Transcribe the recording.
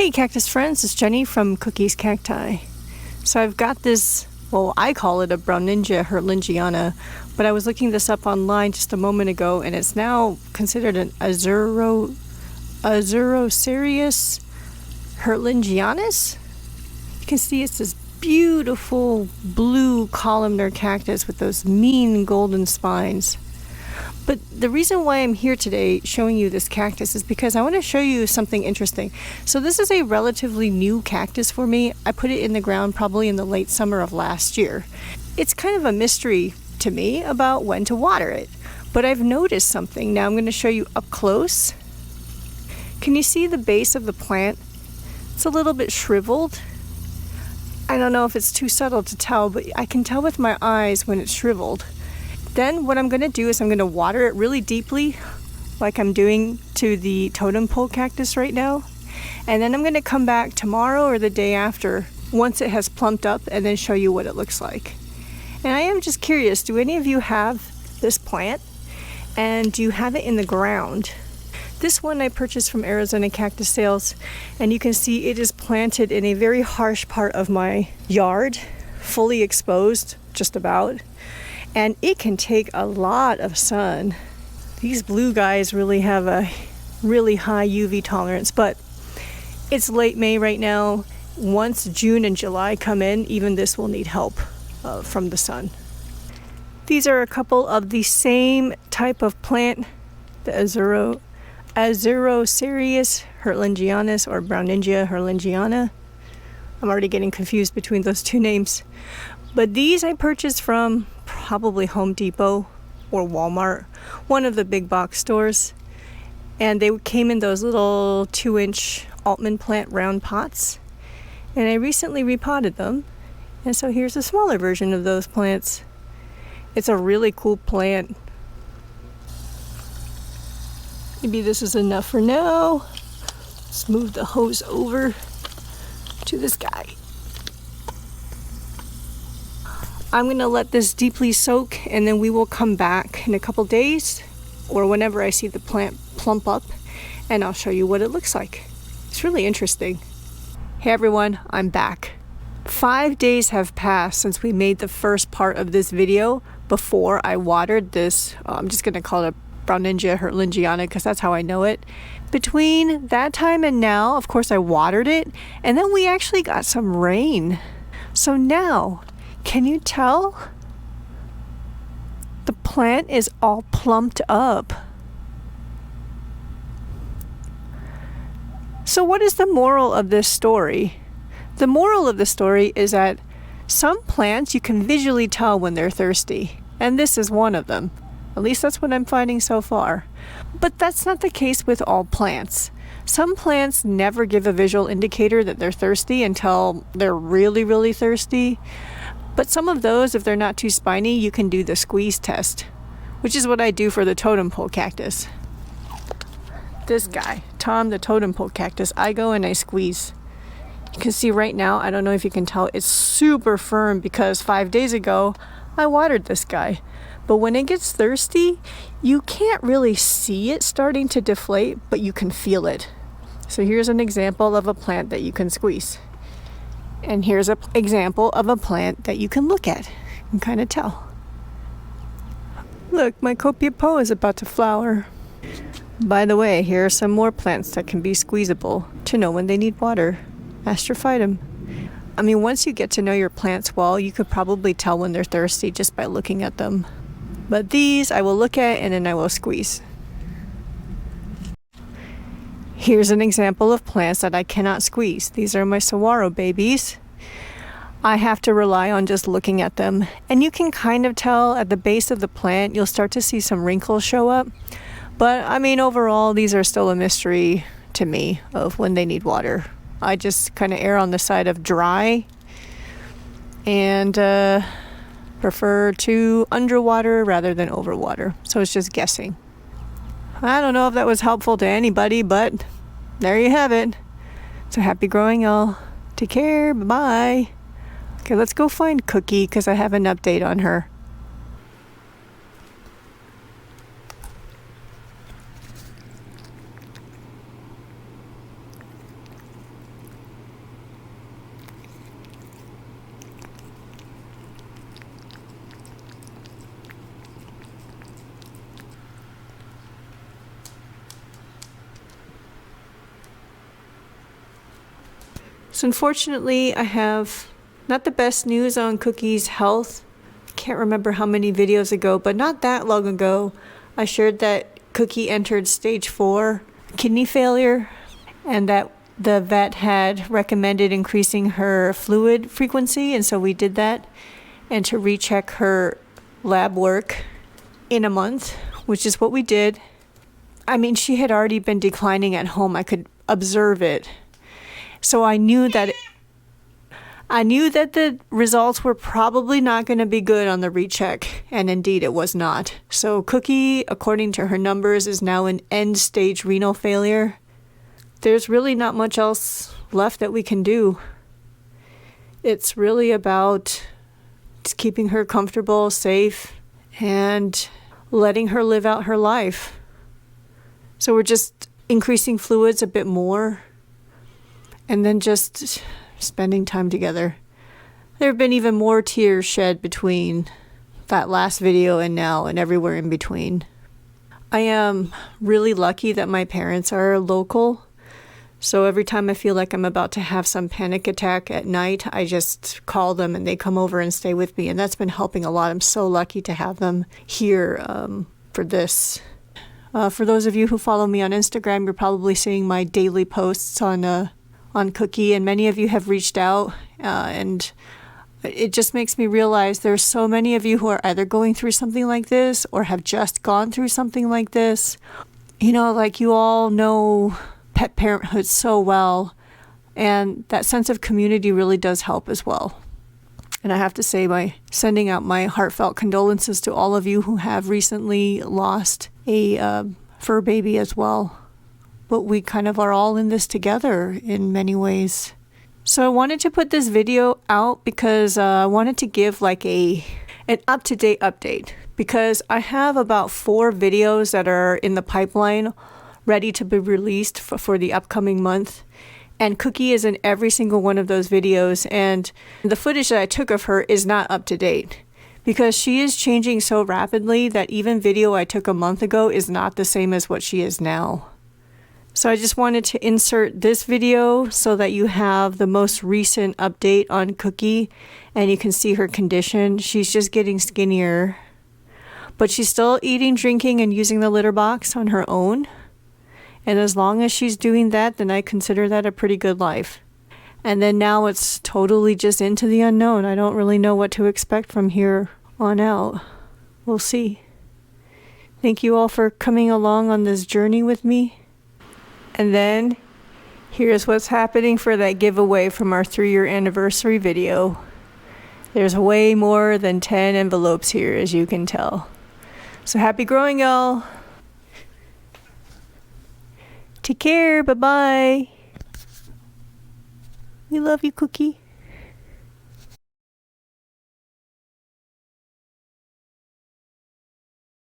Hey Cactus friends, it's Jenny from Cookies Cacti. So I've got this, well, I call it a Browningia hertlingiana, but I was looking this up online just a moment ago, and it's now considered an Azureocereus hertlingianus. You can see it's this beautiful blue columnar cactus with those mean golden spines. But the reason why I'm here today showing you this cactus is because I want to show you something interesting. So this is a relatively new cactus for me. I put it in the ground probably in the late summer of last year. It's kind of a mystery to me about when to water it. But I've noticed something. Now I'm going to show you up close. Can you see the base of the plant? It's a little bit shriveled. I don't know if it's too subtle to tell, but I can tell with my eyes when it's shriveled. Then what I'm going to do is I'm going to water it really deeply, like I'm doing to the totem pole cactus right now. And then I'm going to come back tomorrow or the day after, once it has plumped up, and then show you what it looks like. And I am just curious, do any of you have this plant? And do you have it in the ground? This one I purchased from Arizona Cactus Sales, and you can see it is planted in a very harsh part of my yard, fully exposed, just about. And it can take a lot of sun. These blue guys really have a really high UV tolerance, but it's late May right now. Once June and July come in, even this will need help from the sun. These are a couple of the same type of plant, the Azureocereus hertlingianus or Browningia hertlingiana. I'm already getting confused between those two names. But these I purchased from probably Home Depot or Walmart, one of the big box stores. And they came in those little 2-inch almond plant round pots. And I recently repotted them. And so here's a smaller version of those plants. It's a really cool plant. Maybe this is enough for now. Let's move the hose over to this guy. I'm going to let this deeply soak, and then we will come back in a couple days or whenever I see the plant plump up, and I'll show you what it looks like. It's really interesting. Hey everyone, I'm back. 5 days have passed since we made the first part of this video before I watered this. I'm just going to call it a Browningia hertlingiana because that's how I know it. Between that time and now, of course, I watered it, and then we actually got some rain. So now, can you tell? The plant is all plumped up. So what is the moral of this story? The moral of the story is that some plants you can visually tell when they're thirsty, and this is one of them. At least that's what I'm finding so far. But that's not the case with all plants. Some plants never give a visual indicator that they're thirsty until they're really, really thirsty. But some of those, if they're not too spiny, you can do the squeeze test, which is what I do for the totem pole cactus. This guy, Tom the totem pole cactus, I go and I squeeze. You can see right now, I don't know if you can tell, it's super firm because 5 days ago, I watered this guy. But when it gets thirsty, you can't really see it starting to deflate, but you can feel it. So here's an example of a plant that you can squeeze. And here's an example of a plant that you can look at and kind of tell. Look, my copiapo is about to flower. By the way, here are some more plants that can be squeezable to know when they need water. Astrophytum. I mean, once you get to know your plants well, you could probably tell when they're thirsty just by looking at them. But these I will look at and then I will squeeze. Here's an example of plants that I cannot squeeze. These are my saguaro babies. I have to rely on just looking at them. And you can kind of tell at the base of the plant, you'll start to see some wrinkles show up. But I mean, overall, these are still a mystery to me of when they need water. I just kind of err on the side of dry and prefer to underwater rather than overwater. So it's just guessing. I don't know if that was helpful to anybody, but there you have it. So happy growing, y'all. Take care. Bye-bye. Okay, let's go find Cookie because I have an update on her. So unfortunately, I have not the best news on Cookie's health. I can't remember how many videos ago, but not that long ago, I shared that Cookie entered stage 4 kidney failure, and that the vet had recommended increasing her fluid frequency, and so we did that, and to recheck her lab work in a month, which is what we did. I mean, she had already been declining at home. I could observe it. So I knew that the results were probably not going to be good on the recheck, and indeed it was not. So Cookie, according to her numbers, is now in end-stage renal failure. There's really not much else left that we can do. It's really about just keeping her comfortable, safe, and letting her live out her life. So we're just increasing fluids a bit more, and then just spending time together. There have been even more tears shed between that last video and now, and everywhere in between. I am really lucky that my parents are local. So every time I feel like I'm about to have some panic attack at night, I just call them and they come over and stay with me. And that's been helping a lot. I'm so lucky to have them here for this. For those of you who follow me on Instagram, you're probably seeing my daily posts on Cookie, and many of you have reached out, and it just makes me realize there's so many of you who are either going through something like this or have just gone through something like this. You know, like, you all know pet parenthood so well, and that sense of community really does help as well. And I have to say, by sending out my heartfelt condolences to all of you who have recently lost a fur baby as well. But we kind of are all in this together in many ways. So I wanted to put this video out because I wanted to give like an up-to-date update, because I have about 4 videos that are in the pipeline ready to be released for the upcoming month. And Cookie is in every single one of those videos, and the footage that I took of her is not up to date because she is changing so rapidly that even video I took a month ago is not the same as what she is now. So I just wanted to insert this video so that you have the most recent update on Cookie and you can see her condition. She's just getting skinnier, but she's still eating, drinking, and using the litter box on her own. And as long as she's doing that, then I consider that a pretty good life. And then now it's totally just into the unknown. I don't really know what to expect from here on out. We'll see. Thank you all for coming along on this journey with me. And then here's what's happening for that giveaway from our 3-year anniversary video. There's way more than 10 envelopes here, as you can tell. So happy growing, y'all. Take care. Bye-bye. We love you, Cookie.